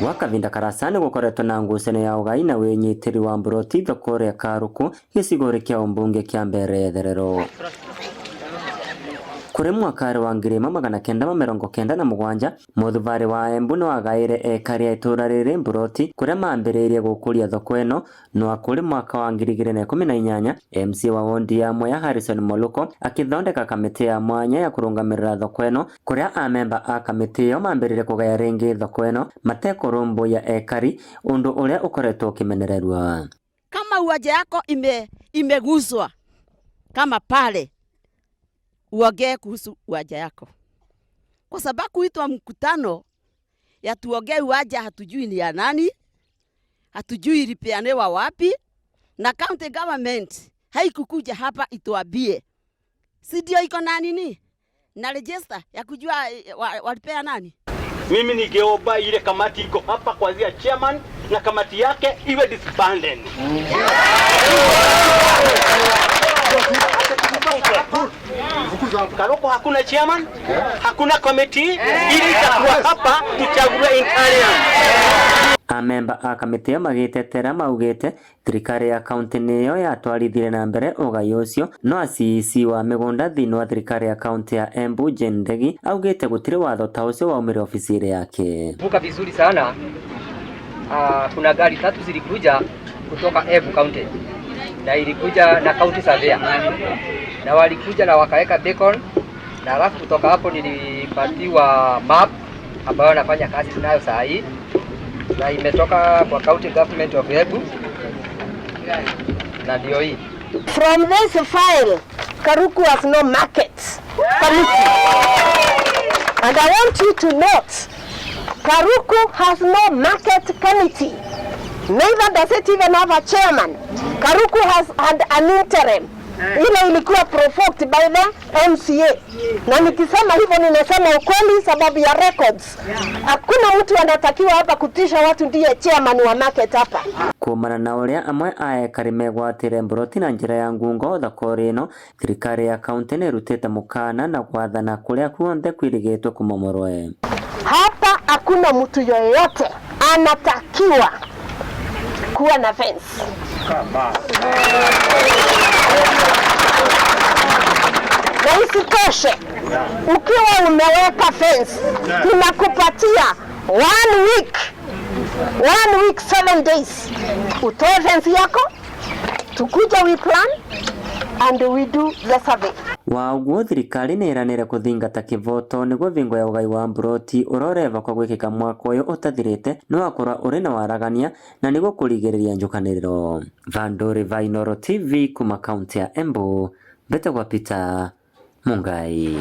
Wakavinda karasani gukoretwo na ngucanio ya ugai na winyitiri wa mburoti thoko ya Karuku gicigori kia umbunge kia Mberetherero. Kuri mwakari wa 1997 muthuvari wa Embu no agaire ekari ya itura riri mburoti kuria mambiriirie gukuria thoko eno no kuri mwaka wa 2018 MC wa wondi ya Mwea Harrison Moluko akithondeka kamiti ya mwanya ya kurungamirira thoko eno kuria amemba a kamiti yo mambiriirie kugaya ringi thoko eno matekurumbu ya ekari undu uria ukoretwo ukimenererwa. Kama uwanja yako imeguswa kama pale uongee kuhusu uwanja yako, kwa sababu kuitwa mkutano ya tuongee uwanja hatujui ni ya nani, hatujui ilipeanewa wapi, na county government haikukuja hapa ituambie, si ndio iko na nini na register ya kujua walipea nani. Mimi ningeomba ile kamati iko hapa kuanzia chairman na kamati yake iwe disbanded. Karoko hakuna chairman, hakuna committee, ili itakuwa hapa tuchague interim. Amemba a kamiti magitetera maugite thirikari ya kaunti niyo yatwarithire na mbere ugai ucio no CEC wa migunda thini wa thirikari ya kaunti ya Embu Jendegi augite gutire watho ta ucio waumire ofisiri yake. Buka vizuri sana. Kuna gari 3 zilikuja kutoka Embu County na ilikuja na county surveyor na walikuja na wakaweka beacon, na alafu kutoka hapo nilipatiwa map ambayo nafanya kazi nayo saa hii na imetoka kwa county government of Embu na ndio hii. From this file, Karuku has no market committee. And I want you to note, Karuku has no market committee. Neither does it even have a chairman. Karuku has had an interim. Ile ilikuwa provoked by the MCA. Na nikisema hivyo ninasema ukweli sababu ya records. Hakuna mtu anatakiwa hapa kutisha watu ndiye chairman wa market hapa. Kumana na uria amwe aekari megwatire mburoti na njira ya ngungo thoko ino, thirikari ya kaunti nirutite mukana na gwathana kuria kuonthe kwirigitwe kumomorwe. Hapa hakuna mtu yoyote anatakiwa kuwa na fence. Na isitoshe, ukiwa umeweka fence, tunakupatia 1 week 7 days. Utoe fence yako, tukuja we plan and we do the survey. Wauguo thirikari niranire kuthingata kivoto niguo vingo ya ugai wa mburoti uroreva kwa gwikika mwaka uyu utathirite no akorwa uri na waragania na niguo kurigiriria njukaniriro. Vanduri Vainoro TV kuma kaunti ya Embu, Betagwa Peter Mungai.